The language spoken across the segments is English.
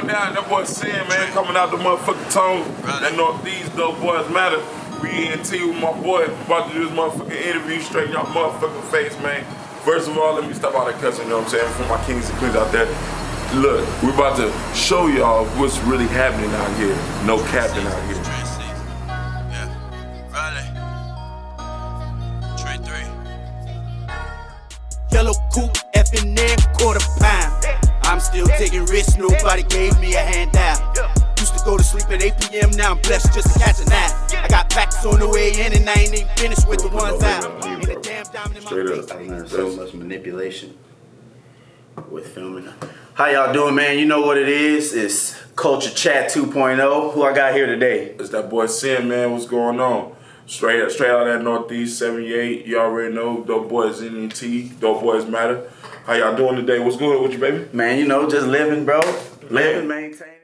now, that boy Sin, man, coming out the motherfucking tone. That Northeast, Dope Boys Matter. We ENT with my boy, about to do this motherfucking interview, straight y'all motherfucking face, man. First of all, let me stop out that cussing, you know what I'm saying, for my kings and queens out there. Look, we're about to show y'all what's really happening out here. No capping out here. Yellow coupe, effing there, quarter pound. I'm still taking risks, nobody gave me a handout. Used to go to sleep at 8 p.m., now I'm blessed just to catch a nap. I got packs on the way in and I ain't even finished with the ones out. Ain't a damn diamond in my face. I learned so much manipulation with filming. How y'all doing, man? You know what it is. It's Culture Chat 2.0. Who I got here today? It's that boy Sin, man. What's going on? Straight out of that Northeast 78. You already know. Dope Boys NET. Dope Boys Matter. How y'all doing today? What's good with you, baby? Man, you know, just living, bro. Living, maintaining.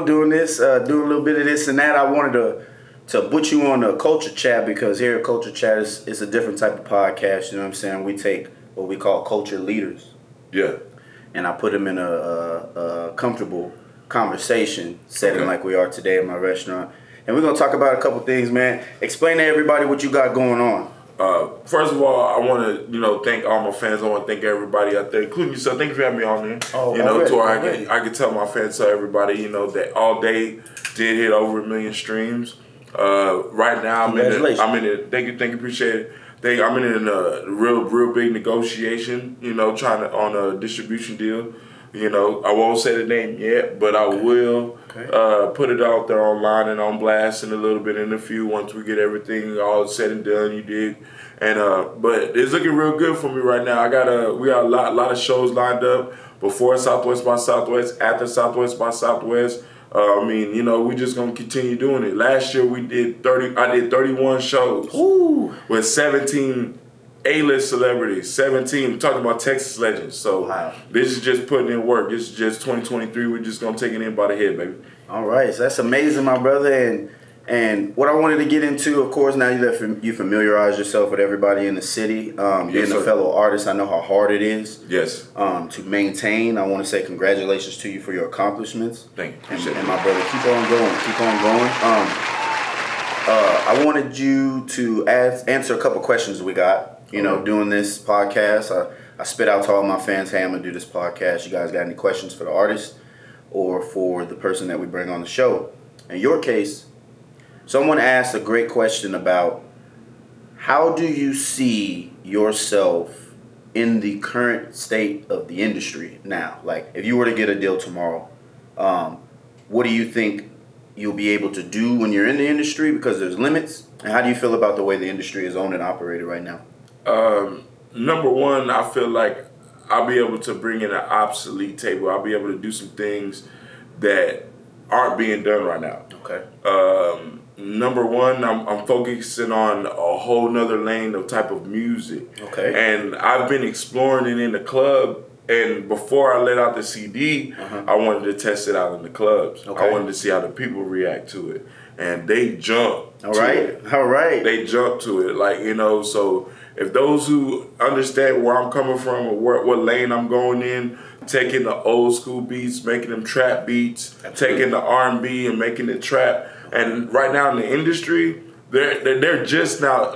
Doing this, doing a little bit of this and that. I wanted to put you on a Culture Chat because here at Culture Chat is a different type of podcast. You know what I'm saying? We take what we call culture leaders. Yeah. And I put them in a comfortable conversation setting like we are today at my restaurant. And we're going to talk about a couple things, man. Explain to everybody what you got going on. First of all, I want to, thank all my fans. I want to thank everybody out there, including yourself. Thank you for having me on here. I can tell my fans, tell everybody, that All Day did hit over 1 million streams. Right now, I'm in it. Thank you, appreciate it. I'm in a real big negotiation. Trying to on a distribution deal. I won't say the name yet, but I will put it out there online and on blast in a little bit in a few once we get everything all said and done. You dig? And but it's looking real good for me right now. We got a lot of shows lined up before Southwest by Southwest, after Southwest by Southwest. We just gonna continue doing it. Last year I did 31 shows. Ooh. With 17 A-list celebrities, 17, talking about Texas legends. So This is just putting in work. This is just 2023. We're just going to take it in by the head, baby. All right. So that's amazing, my brother. And what I wanted to get into, of course, now you familiarize yourself with everybody in the city. Being a fellow artist, I know how hard it is. Yes. To maintain. I want to say congratulations to you for your accomplishments. Thank you. And my brother, keep on going. I wanted you to answer a couple questions we got. Doing this podcast, I spit out to all my fans, hey, I'm going to do this podcast. You guys got any questions for the artist or for the person that we bring on the show? In your case, someone asked a great question about how do you see yourself in the current state of the industry now? Like, if you were to get a deal tomorrow, what do you think you'll be able to do when you're in the industry because there's limits? And how do you feel about the way the industry is owned and operated right now? Number one, I feel like I'll be able to bring in an obsolete table. I'll be able to do some things that aren't being done right now. Okay. Number one, I'm focusing on a whole nother lane of type of music. Okay. And I've been exploring it in the club. And before I let out the CD, I wanted to test it out in the clubs. Okay. I wanted to see how the people react to it. And they jumped. All right. They jumped to it. So if those who understand where I'm coming from or what lane I'm going in, taking the old school beats, making them trap beats, taking the R&B and making it trap. And right now in the industry, they're just now,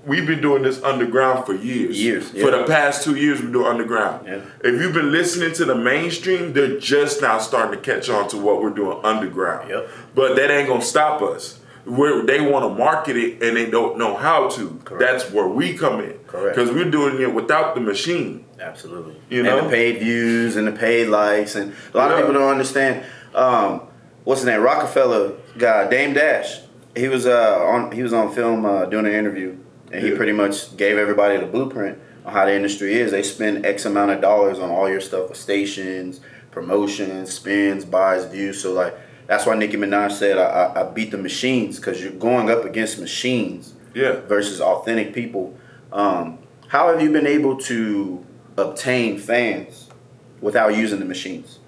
we've been doing this underground for years. Yeah. For the past 2 years, we do underground. Yeah. If you've been listening to the mainstream, they're just now starting to catch on to what we're doing underground. Yep. But that ain't going to stop us. They want to market it and they don't know how to. Correct. That's where we come in. Correct. Because we're doing it without the machine. Absolutely. And the paid views and the paid likes. And a lot of people don't understand. What's his name? Rockefeller guy, Dame Dash. He was on film doing an interview. And he pretty much gave everybody the blueprint on how the industry is. They spend X amount of dollars on all your stuff with stations, promotions, spins, buys, views. So that's why Nicki Minaj said, I beat the machines, because you're going up against machines versus authentic people. How have you been able to obtain fans without using the machines?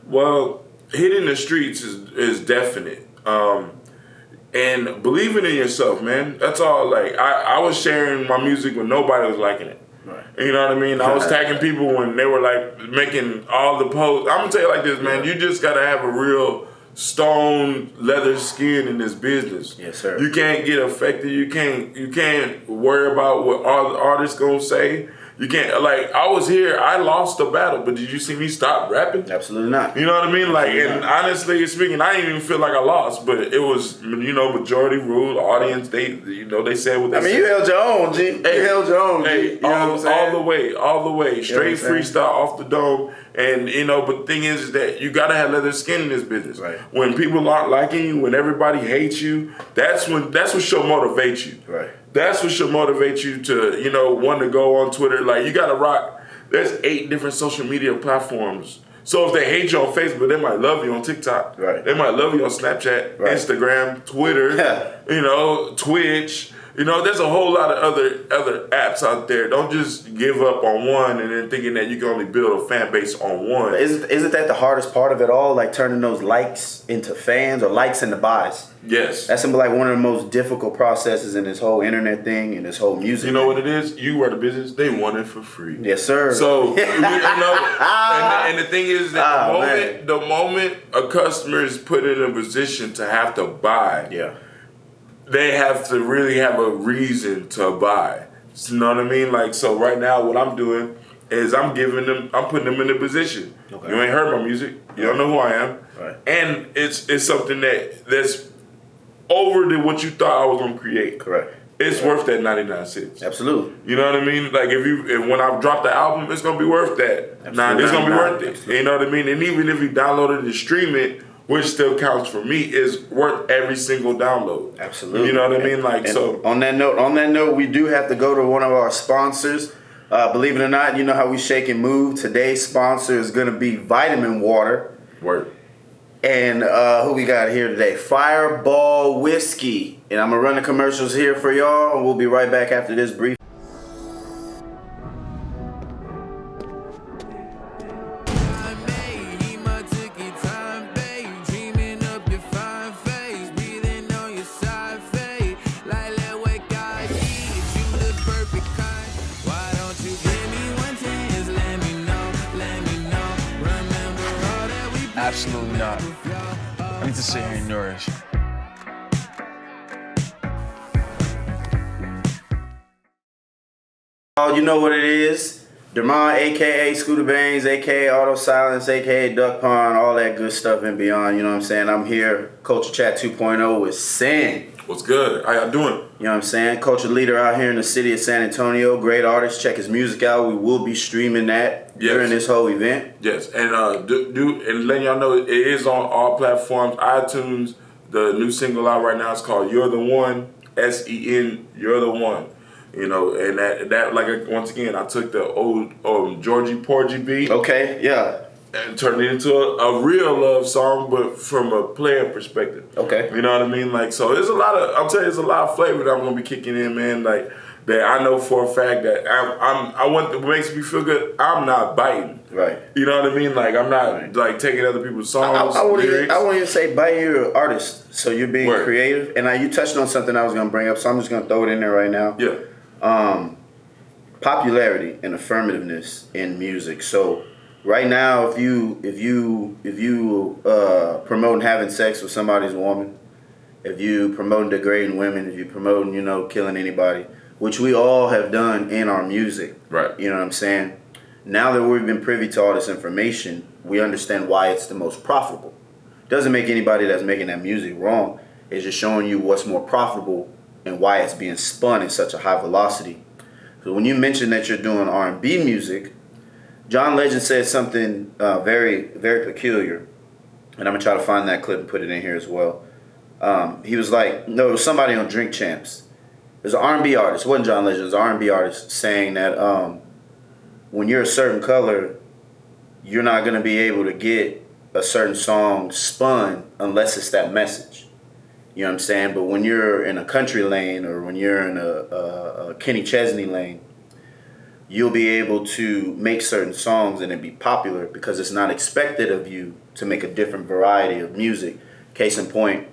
Well, hitting the streets is definite. And believing in yourself, man. That's all. Like, I was sharing my music when nobody was liking it. Right. You know what I mean? I was tagging people when they were like making all the posts. I'm gonna tell you like this, man. You just gotta have a real stone leather skin in this business. Yes, sir. You can't get affected. You can't worry about what all the artists gonna say. You can't, like, I was here, I lost the battle, but did you see me stop rapping? Absolutely not. You know what I mean? Like, Absolutely and not. honestly speaking, I didn't even feel like I lost, but it was, majority rule. The audience, they said what they said. I mean, you held your own, G. You held your own, G. Hey, You know what I'm saying? all the way, straight what I'm freestyle off the dome. And but the thing is that you gotta have leather skin in this business. Right. When people aren't liking you, when everybody hates you, that's what should motivate you. Right. That's what should motivate you to, want to go on Twitter. Like, you gotta rock. There's 8 different social media platforms. So if they hate you on Facebook, they might love you on TikTok. Right. They might love you on Snapchat, Right. Instagram, Twitter, Twitch. There's a whole lot of other apps out there. Don't just give up on one and then thinking that you can only build a fan base on one. Isn't that the hardest part of it all? Like turning those likes into fans or likes into buys? Yes. That's like one of the most difficult processes in this whole internet thing and this whole music. You know what it is? You were the business. They want it for free. Yes, sir. So, and the thing is that the moment a customer is put in a position to have to buy, yeah, they have to really have a reason to buy. You know what I mean? Like, so right now what I'm doing is I'm putting them in a position. Okay. You ain't heard my music. You don't know who I am. Right. And it's something that's over than what you thought I was gonna create. Correct. It's worth that 99 cents. Absolutely. You know what I mean? Like if when I drop the album, it's gonna be worth that. Nah, it's gonna be worth it. Absolutely. You know what I mean? And even if you download it and stream it, which still counts for me, is worth every single download. Absolutely. You know what I mean? Like, and so. On that note, we do have to go to one of our sponsors. Believe it or not, you know how we shake and move. Today's sponsor is going to be Vitamin Water. Word. And who we got here today? Fireball Whiskey. And I'm going to run the commercials here for y'all. And we'll be right back after this brief. Absolutely not. I need to sit here and nourish. You know what it is. Dermond, a.k.a. Scooter Baines, a.k.a. Auto Silence, a.k.a. Duck Pond, all that good stuff and beyond. You know what I'm saying? I'm here, Culture Chat 2.0 with Sin. What's good? How y'all doing? You know what I'm saying? Culture leader out here in the city of San Antonio. Great artist. Check his music out. We will be streaming that during this whole event. Yes, and and letting y'all know it is on all platforms. iTunes. The new single out right now is called "You're the One." SEN. You're the One. And that like once again, I took the old Georgie Porgy beat. Okay. Yeah. And turned it into a real love song, but from a player perspective. Okay. You know what I mean? Like, so there's a lot of there's a lot of flavor that I'm gonna be kicking in, man. Like, that I know for a fact that I want what makes me feel good. I'm not biting. Right. You know what I mean? Like, I'm not like taking other people's songs. I wouldn't lyrics. even say biting. You're an artist, so you're being Word. creative. And you touched on something I was gonna bring up, so I'm just gonna throw it in there right now. Yeah. Popularity and affirmativeness in music. So right now, if you promoting having sex with somebody's woman, if you promoting degrading women, if you promoting killing anybody, which we all have done in our music, Right. You know what I'm saying? Now that we've been privy to all this information, we understand why it's the most profitable. Doesn't make anybody that's making that music wrong. It's just showing you what's more profitable and why it's being spun in such a high velocity. So when you mention that you're doing R&B music, John Legend said something very, very peculiar, and I'm gonna try to find that clip and put it in here as well. He was like, no, it was somebody on Drink Champs. There's an R&B artist. It wasn't John Legend. It was an R&B artist saying that when you're a certain color, you're not gonna be able to get a certain song spun unless it's that message. You know what I'm saying? But when you're in a country lane or when you're in a Kenny Chesney lane, you'll be able to make certain songs and it be popular because it's not expected of you to make a different variety of music. Case in point,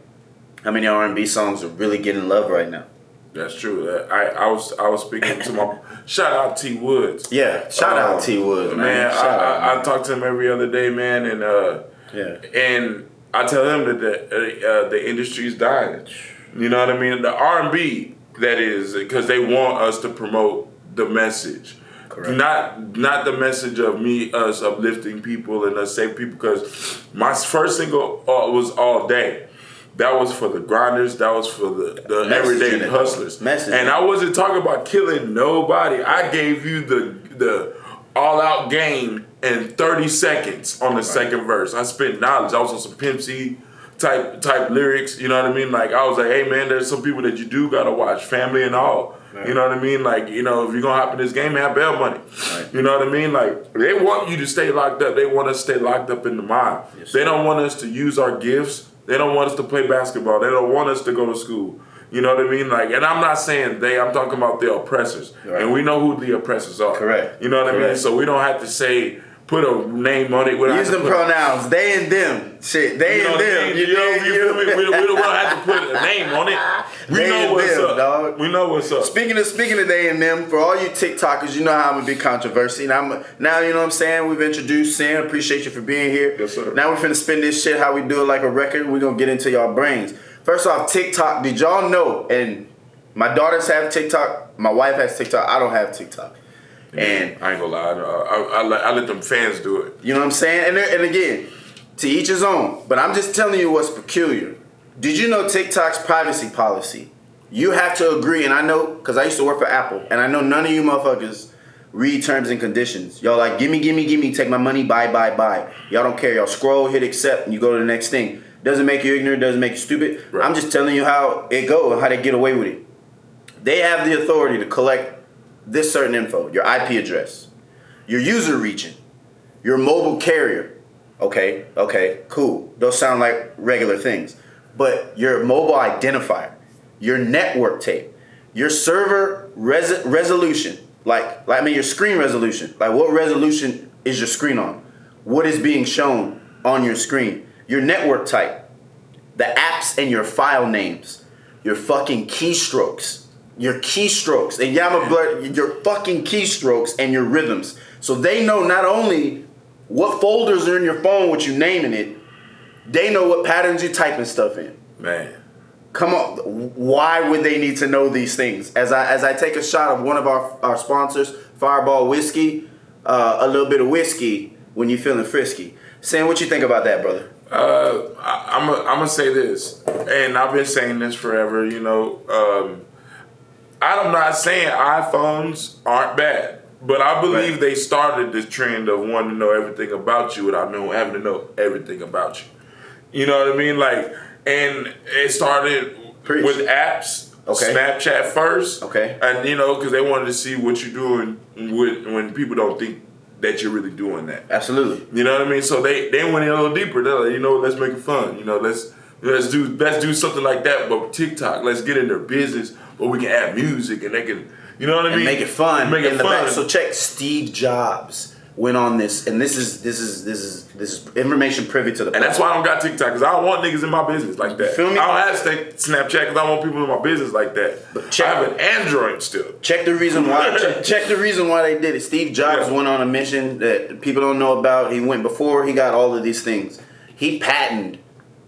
how many R&B songs are really getting love right now? That's true. I was speaking to my shout out T Woods. Yeah, shout out T Woods, man. I talk to him every other day, man, and and I tell him that the industry's dying. You know what I mean? The R&B, that is, because they want us to promote the message. Correct. Not the message of us uplifting people and us saving people. Because my first single was All Day. That was for the grinders. That was for the everyday hustlers. And I wasn't talking about killing nobody. I gave you the all-out game in 30 seconds on the second verse. I spit knowledge. I was on some Pimp C type lyrics. You know what I mean? Like, I was like, hey, man, there's some people that you do got to watch. Family and all. Right. You know what I mean? Like, you know, if you're going to hop in this game, have bail money. Right. You know what I mean? Like, they want you to stay locked up. They want us to stay locked up in the mind. Yes, they don't want us to use our gifts. They don't want us to play basketball. They don't want us to go to school. You know what I mean? Like, and I'm not saying they, I'm talking about the oppressors. Right. And we know who the oppressors are. Correct. You know what I mean? So we don't have to say, put a name on it. Use them pronouns. They and them. Shit. They and them. You feel me? We don't have to put a name on it. We know what's up. Dog. We know what's up. Speaking of they and them, for all you TikTokers, you know how I'm a big controversy. Now you know what I'm saying? We've introduced Sam. Appreciate you for being here. Yes, sir. Now we're finna spin this shit how we do it like a record. We're gonna get into y'all brains. First off, TikTok. Did y'all know? And my daughters have TikTok. My wife has TikTok. I don't have TikTok. And I ain't gonna lie, I let them fans do it. You know what I'm saying? And again, to each his own. But I'm just telling you what's peculiar. Did you know TikTok's privacy policy? You have to agree, and I know, because I used to work for Apple, and I know none of you motherfuckers read terms and conditions. Y'all like, gimme, take my money, buy. Y'all don't care. Y'all scroll, hit accept, and you go to the next thing. Doesn't make you ignorant, doesn't make you stupid. Right. I'm just telling you how it goes, how they get away with it. They have the authority to collect this certain info, your IP address, your user region, your mobile carrier. Okay, cool. Those sound like regular things. But your mobile identifier, your network tape, your server resolution, your screen resolution. Like, what resolution is your screen on? What is being shown on your screen? Your network type, the apps and your file names, your fucking keystrokes. Your keystrokes and Yama Blur, your fucking keystrokes and your rhythms. So they know not only what folders are in your phone with you naming it, they know what patterns you're typing stuff in. Man. Come on. Why would they need to know these things? As I take a shot of one of our sponsors, Fireball Whiskey, a little bit of whiskey when you're feeling frisky. Sam, what you think about that, brother? I'm gonna say this, and I've been saying this forever, you know. I'm not saying iPhones aren't bad, but I believe they started this trend of wanting to know everything about you without having to know everything about you. You know what I mean? Like, and it started with apps, Snapchat first, and you know, because they wanted to see what you're doing when people don't think that you're really doing that. Absolutely. You know what I mean? So they went in a little deeper. They're like, you know, let's make it fun. You know, let's do something like that. But TikTok, let's get in their business. But we can add music and they can, you know what I mean? And make it fun. Make it fun. So check, Steve Jobs went on this, and this is information privy to the public. And that's why I don't got TikTok, because I don't want niggas in my business like that. Feel me? I don't have Snapchat because I don't want people in my business like that. But I have an Android still. Check the reason why. check the reason why they did it. Steve Jobs went on a mission that people don't know about. He went before he got all of these things. He patented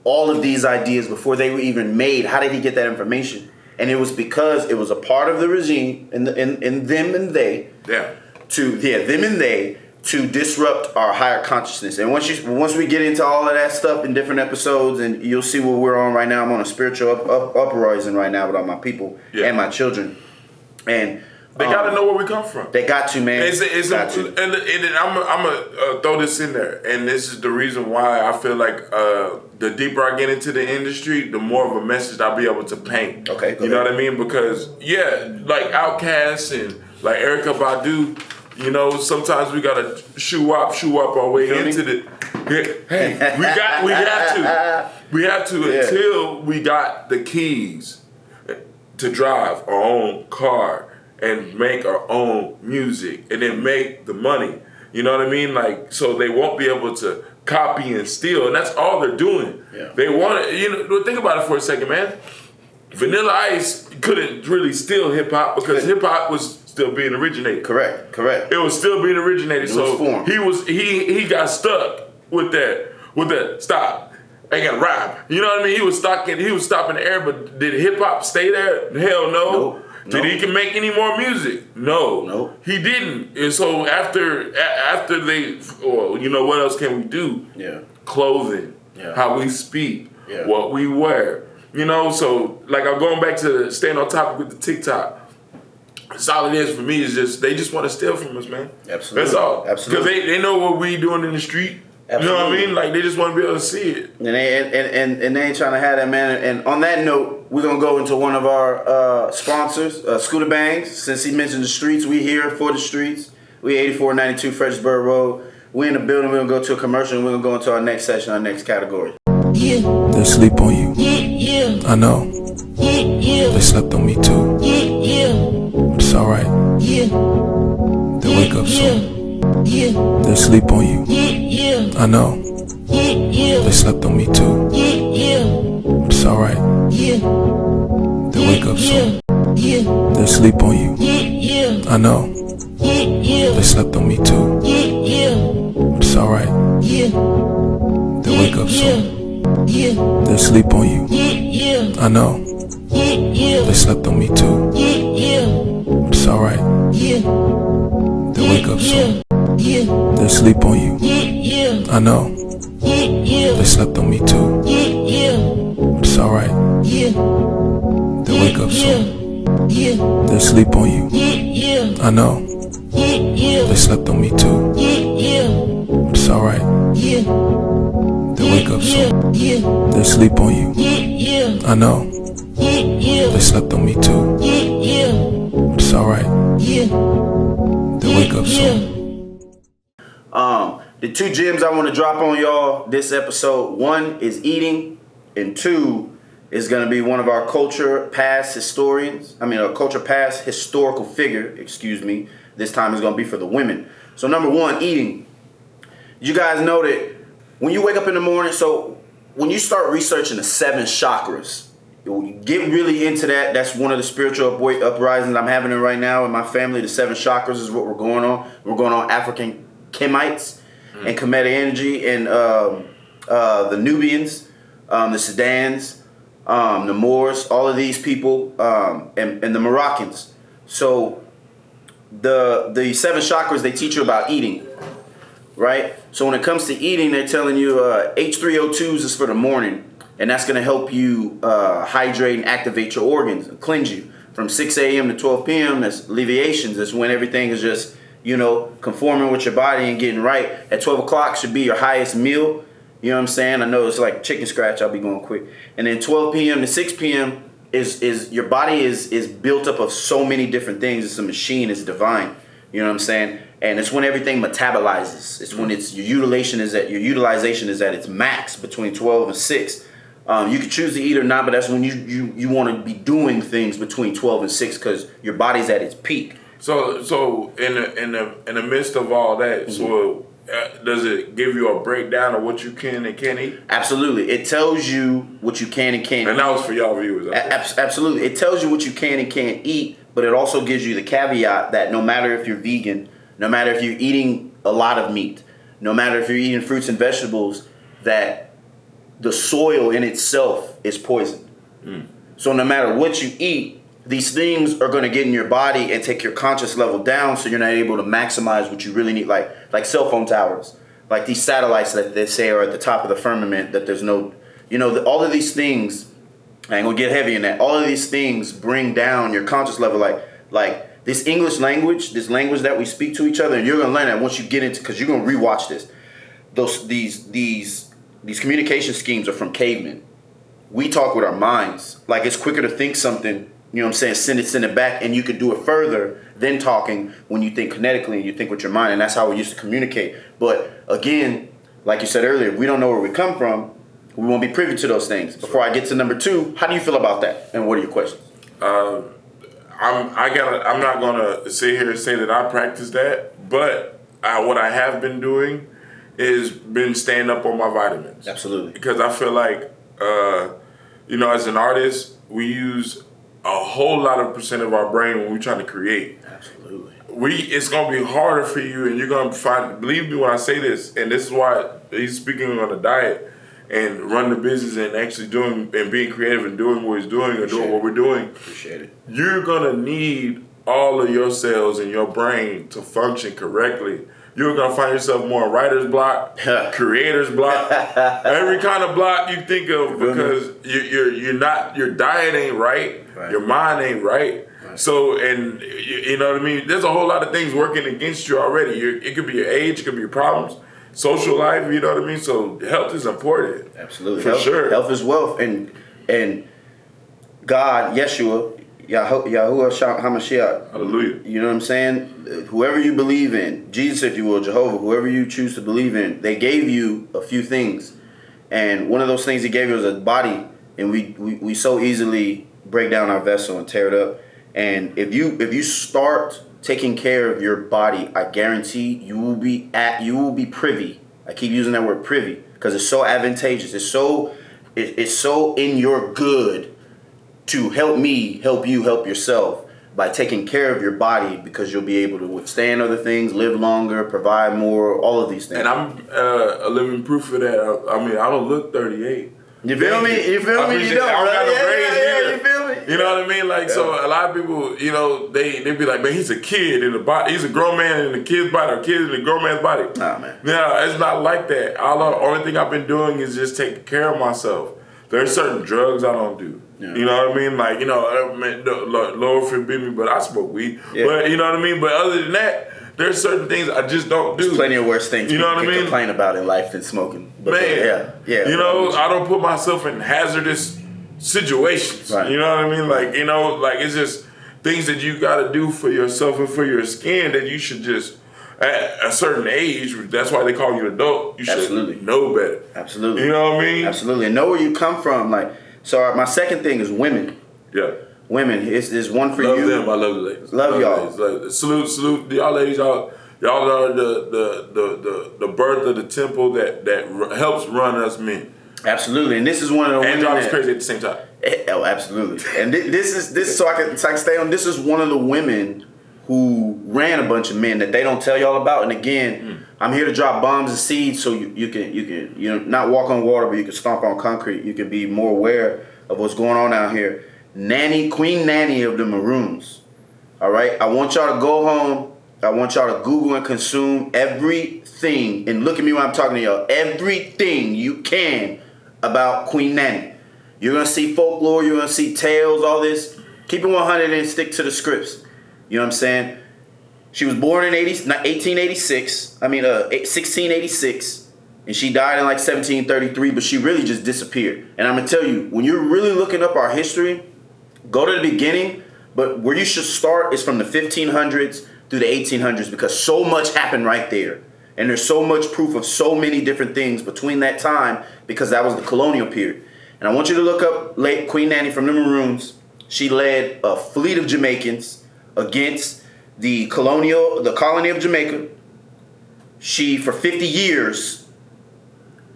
all of these ideas before they were even made. How did he get that information? And it was because it was a part of the regime and them and they to disrupt our higher consciousness. And once we get into all of that stuff in different episodes, and you'll see what we're on right now. I'm on a spiritual uprising right now with all my people and my children. And they got to know where we come from. They got to, man. And I'm gonna throw this in there. And this is the reason why I feel like the deeper I get into the industry, the more of a message I'll be able to paint. Okay, you know what I mean? Because like Outkast and like Erykah Badu, you know, sometimes we gotta shoo up our way into the. Hey, we have to until we got the keys to drive our own car. and make our own music and then make the money. You know what I mean? Like, so they won't be able to copy and steal, and that's all they're doing. Yeah. They want to, think about it for a second, man. Vanilla Ice couldn't really steal hip hop because hip hop was still being originated. Correct. It was still being originated. So he got stuck with that stop. I ain't got to rap. You know what I mean? He was stopping the air, but did hip hop stay there? Hell no. Nope. Did he can make any more music? No. Nope. He didn't. And so after they, what else can we do? Yeah. Clothing, how we speak, what we wear. So like I'm going back to staying on topic with the TikTok. That's all it is for me is just they just want to steal from us, man. Absolutely. That's all. Absolutely. Because they know what we doing in the street. Absolutely. You know what I mean? Like they just want to be able to see it. And they ain't trying to have that, man. And on that note, we're gonna go into one of our sponsors, Scooter Bangs. Since he mentioned the streets, we here for the streets. We 8492 Fredericksburg Road. We in the building. We're gonna go to a commercial and we're gonna go into our next session, our next category. They sleep on you. I know. They slept on me too. But it's alright. They wake up soon. They sleep on you. I know. They slept on me too. But it's alright. They wake up soon. They sleep on you. I know. They slept on me too. But it's alright. They wake up soon. They sleep on you. I know. They slept on me too. But it's alright. They wake up soon. They sleep on you. I know. They slept on me too. But it's alright. They wake up soon. They sleep on you. I know. They slept on me too. But it's alright. They wake up soon. They sleep on you. I know. They slept on me too. But it's alright. They wake up soon. The two gems I want to drop on y'all this episode, one is eating, and two is going to be one of our culture past historical figure, this time is going to be for the women. So number one, eating. You guys know that when you wake up in the morning, so when you start researching the 7 chakras, you get really into that. That's one of the spiritual uprisings I'm having right now in my family. The 7 chakras is what we're going on. We're going on African Kemites and Kemetic energy and the Nubians, the Sudans, the Moors, all of these people, and the Moroccans. So the 7 chakras, they teach you about eating, right? So when it comes to eating, they're telling you H3O2s is for the morning, and that's going to help you hydrate and activate your organs and cleanse you. From 6 a.m. to 12 p.m., that's alleviations. That's when everything is just, conforming with your body and getting right. At 12 o'clock should be your highest meal. You know what I'm saying? I know it's like chicken scratch. I'll be going quick. And then 12 p.m. to 6 p.m. is your body is built up of so many different things. It's a machine. It's divine. You know what I'm saying? And it's when everything metabolizes. It's when your utilization is at its max between 12 and 6. You can choose to eat or not, but that's when you want to be doing things between 12 and 6 because your body's at its peak. So in the midst of all that, so does it give you a breakdown of what you can and can't eat? Absolutely, it tells you what you can and can't. And that was for y'all viewers. Absolutely, it tells you what you can and can't eat, but it also gives you the caveat that no matter if you're vegan, no matter if you're eating a lot of meat, no matter if you're eating fruits and vegetables, that the soil in itself is poison. So no matter what you eat, these things are going to get in your body and take your conscious level down, so you're not able to maximize what you really need, like cell phone towers, like these satellites that they say are at the top of the firmament, that there's no, all of these things, I ain't going to get heavy in that, all of these things bring down your conscious level, like this English language, this language that we speak to each other, and you're going to learn that once you get into, because you're going to rewatch this. These communication schemes are from cavemen. We talk with our minds. Like, it's quicker to think something, you know what I'm saying, send it back, and you can do it further than talking when you think kinetically and you think with your mind, and that's how we used to communicate. But again, like you said earlier, we don't know where we come from, we won't be privy to those things. Before I get to number 2, how do you feel about that, and what are your questions? I'm not gonna sit here and say that I practice that, but what I have been doing is been staying up on my vitamins. Absolutely. Because I feel like, as an artist, we use a whole lot of percent of our brain when we're trying to create. Absolutely. It's gonna be harder for you, and you're gonna find. Believe me when I say this, and this is why he's speaking on a diet and run the business and actually doing and being creative and doing what he's doing or doing what we're doing. Appreciate it. You're gonna need all of your cells in your brain to function correctly. You're gonna find yourself more writer's block, creator's block, every kind of block you think of, because your diet ain't right, your mind ain't right. So, and you know what I mean? There's a whole lot of things working against you already. It could be your age, it could be your problems, social life, you know what I mean? So health is important. Absolutely. For sure. Health is wealth. And God, Yeshua, Yahuwah HaMashiach. Hallelujah. You know what I'm saying? Whoever you believe in, Jesus, if you will, Jehovah, whoever you choose to believe in, they gave you a few things. And one of those things he gave you was a body. And we so easily break down our vessel and tear it up. And if you start taking care of your body, I guarantee you will be privy. I keep using that word privy because it's so advantageous. It's so in your good to help me, help you, help yourself by taking care of your body, because you'll be able to withstand other things, live longer, provide more, all of these things. And I'm a living proof of that. I mean, I don't look 38. You feel me? You feel me? You don't, I don't got no braids either. you feel me? You know what I mean? Like, so a lot of people, they be like, man, he's a kid in the body. He's a grown man in a kid's body, or a kid in a grown man's body. Nah, man. No, it's not like that. Only thing I've been doing is just taking care of myself. There's certain drugs I don't do. Yeah. You know what I mean? Like, Lord forbid me, but I smoke weed. Yeah. But you know what I mean? But other than that, there's certain things I just don't do. There's plenty of worse things you know what I mean? Complain about in life than smoking. But man, yeah. I don't put myself in hazardous situations. Right. You know what I mean? Like, it's just things that you got to do for yourself and for your skin that you should just, at a certain age, that's why they call you adult, you should know better. Absolutely. You know what I mean? Absolutely. And know where you come from. Like, so my second thing is women. Yeah. Women, it's one for love you. Them. I love the ladies. Love y'all. Ladies. Salute y'all ladies. Y'all are the birth of the temple that helps run us men. Absolutely, and this is one of the and women drives crazy at the same time. Oh, absolutely. And this is so I can stay on. This is one of the women who ran a bunch of men that they don't tell y'all about. And again, I'm here to drop bombs and seeds so you can not walk on water, but you can stomp on concrete. You can be more aware of what's going on out here. Queen Nanny of the Maroons. All right, I want y'all to go home. I want y'all to Google and consume everything, and look at me when I'm talking to y'all. Everything you can about Queen Nanny. You're gonna see folklore. You're gonna see tales. All this. Keep it 100 and stick to the scripts. You know what I'm saying? She was born in 1686, and she died in like 1733, but she really just disappeared. And I'm going to tell you, when you're really looking up our history, go to the beginning, but where you should start is from the 1500s through the 1800s, because so much happened right there. And there's so much proof of so many different things between that time, because that was the colonial period. And I want you to look up late Queen Nanny from the Maroons. She led a fleet of Jamaicans against the colony of Jamaica. For 50 years,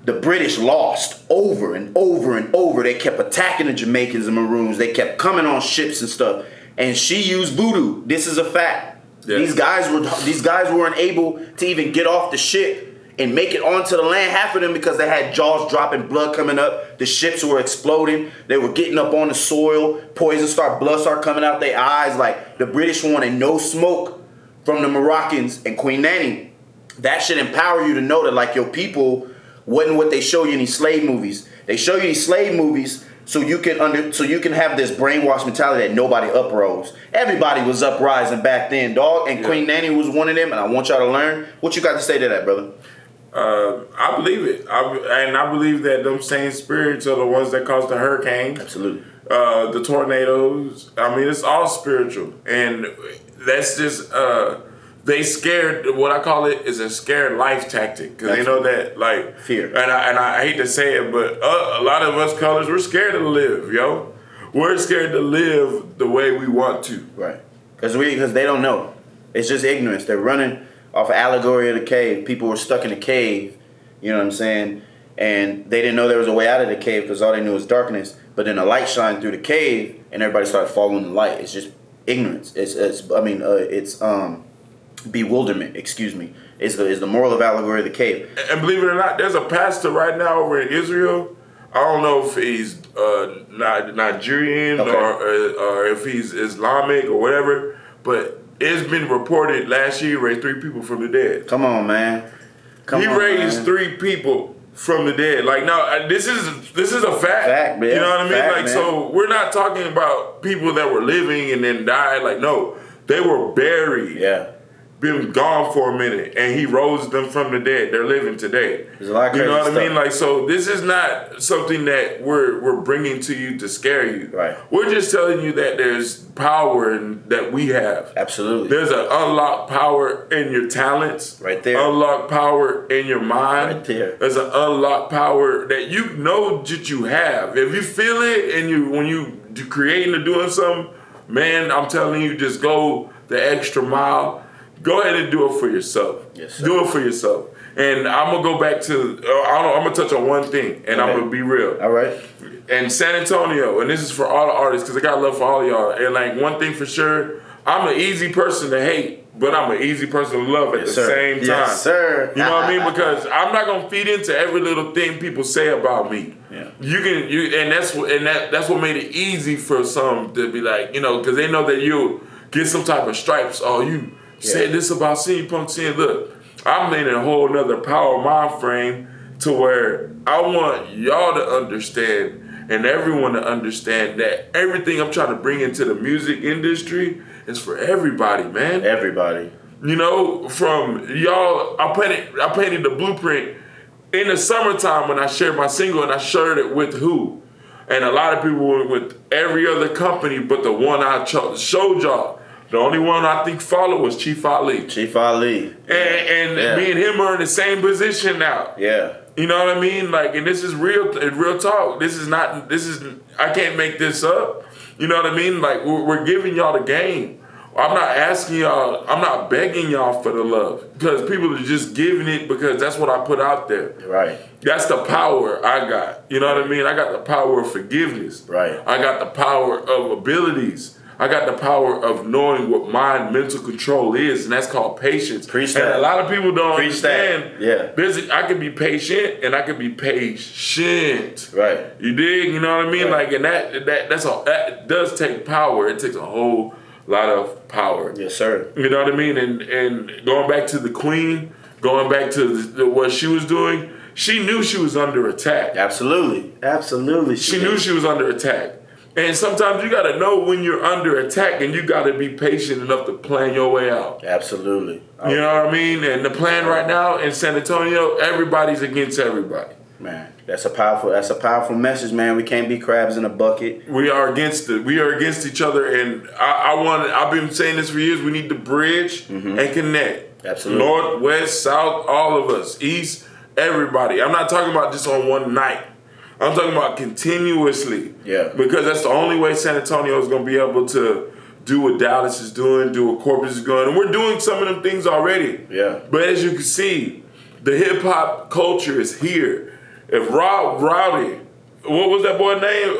the British lost over and over and over. They kept attacking the Jamaicans and Maroons. They kept coming on ships and stuff. And she used voodoo. This is a fact. Yeah. These guys weren't able to even get off the ship and make it onto the land, half of them, because they had jaws dropping, blood coming up. The ships were exploding. They were getting up on the soil. Blood start coming out their eyes. Like, the British wanted no smoke from the Moroccans and Queen Nanny. That should empower you to know that, like, your people wasn't what they show you in these slave movies. They show you these slave movies so you can have this brainwashed mentality that nobody uprose. Everybody was uprising back then, dog. And Queen Nanny was one of them. And I want y'all to learn. What you got to say to that, brother? I believe it. I believe that them same spirits are the ones that caused the hurricanes. Absolutely. The tornadoes. I mean, it's all spiritual. And that's just, they scared, what I call it is a scared life tactic. Because they know that, like, fear. And I hate to say it, but a lot of us colors, we're scared to live, yo. We're scared to live the way we want to. Right. Because they don't know. It's just ignorance. They're running off allegory of the cave. People were stuck in a cave, you know what I'm saying? And they didn't know there was a way out of the cave because all they knew was darkness. But then a light shined through the cave and everybody started following the light. It's just ignorance. It's bewilderment, excuse me. Is the moral of allegory of the cave. And believe it or not, there's a pastor right now over in Israel. I don't know if he's Nigerian or if he's Islamic or whatever, but it's been reported last year he raised 3 people from the dead. Come on, man. He raised 3 people from the dead. Like, no, this is a fact. Man. You know what I mean? Fact, like, man. so we're not talking about people that were living and then died. Like, no, they were buried. Yeah. Been gone for a minute, and he rose them from the dead. They're living today. There's a lot of you know what crazy I mean? stuff. Like, so this is not something that we're bringing to you to scare you. Right. We're just telling you that there's power that we have. Absolutely. There's an unlocked power in your talents. Right there. Unlocked power in your mind. Right there. There's an unlocked power that you know that you have. If you feel it and when you creating or doing something, man, I'm telling you, just go the extra mile. Go ahead and do it for yourself. Yes, sir. Do it for yourself. And I'm going to go back to, I'm going to touch on one thing, and I'm going to be real. All right. And San Antonio, and this is for all the artists, because I got love for all of y'all. And like one thing for sure, I'm an easy person to hate, but I'm an easy person to love at the same time. Yes, sir. You know what I mean? Because I'm not gonna feed into every little thing people say about me. Yeah. And that's what made it easy for some to be like, you know, because they know that you'll get some type of stripes. Oh, you said this about Senior Punk Scene. Look, I'm in a whole nother power mind frame to where I want y'all to understand and everyone to understand that everything I'm trying to bring into the music industry is for everybody, man. Everybody. You know, from y'all, I painted the blueprint in the summertime when I shared my single, and I shared it with who? And a lot of people went with every other company but the one I showed y'all. The only one I think followed was Chief Ali. Chief Ali. And me and him are in the same position now. Yeah. You know what I mean? Like, and this is real talk. I can't make this up. You know what I mean? Like, we're giving y'all the game. I'm not asking y'all, I'm not begging y'all for the love. Because people are just giving it because that's what I put out there. Right. That's the power I got. You know what I mean? I got the power of forgiveness. Right. I got the power of abilities. I got the power of knowing what mind mental control is, and that's called patience. Preach and that. a lot of people don't Preach understand. that. Yeah. I can be patient and I can be patient. Right. You dig? You know what I mean? Right. Like, and that does take power. It takes a whole lot of power. Yes, sir. You know what I mean? And going back to the Queen, going back to what she was doing, she knew she was under attack. Absolutely. Absolutely. She knew she was under attack. And sometimes you gotta know when you're under attack, and you gotta be patient enough to plan your way out. Absolutely. You know what I mean? And the plan right now in San Antonio, everybody's against everybody. Man, that's a powerful message, man. We can't be crabs in a bucket. We are against it. We are against each other, and I've been saying this for years. We need to bridge and connect. Absolutely. North, west, south, all of us, east, everybody. I'm not talking about just on one night. I'm talking about continuously. Yeah. Because that's the only way San Antonio is going to be able to do what Dallas is doing, do what Corpus is doing. And we're doing some of them things already. Yeah. But as you can see, the hip-hop culture is here. If Rowdy, what was that boy's name?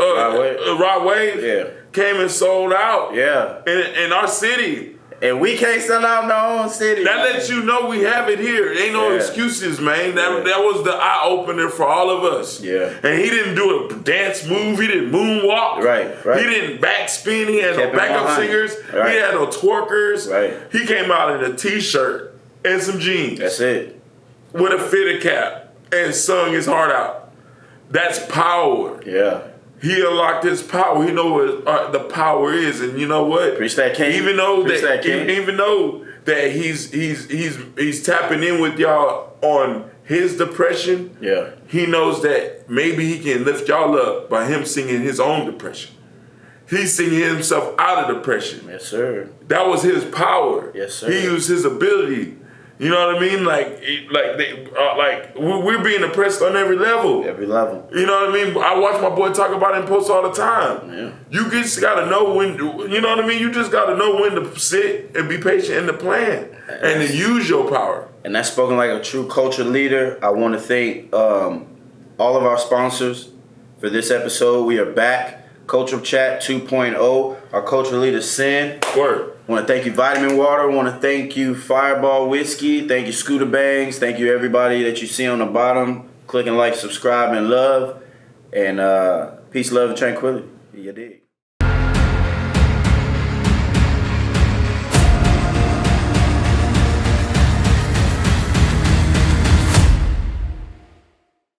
Rod Wave. Yeah. Came and sold out. Yeah. In our city. And we can't sell out in our own city. That lets you know we have it here. Ain't no excuses, man. That was the eye opener for all of us. Yeah. And he didn't do a dance move. He didn't moonwalk. Right. He didn't backspin. He had no backup singers. Right. He had no twerkers. Right. He came out in a t-shirt and some jeans. That's it. With a fitted cap and sung his heart out. That's power. Yeah. He unlocked his power. He know what the power is, and you know what? Preach that, King. Even though that King. he's tapping in with y'all on his depression. Yeah. He knows that maybe he can lift y'all up by him singing his own depression. He's singing himself out of depression. Yes, sir. That was his power. Yes, sir. He used his ability You know what I mean? We're being oppressed on every level. Every level. You know what I mean? I watch my boy talk about it in posts all the time. Yeah. You just gotta know when. You know what I mean? You just gotta know when to sit and be patient in the plan and to use your power. And that's spoken like a true culture leader. I want to thank all of our sponsors for this episode. We are back. Culture Chat 2.0. Our culture leader, Sin. Word. I want to thank you, Vitamin Water. I want to thank you, Fireball Whiskey. Thank you, Scooter Bangs. Thank you, everybody that you see on the bottom. Click and like, subscribe, and love. And peace, love, and tranquility. You dig.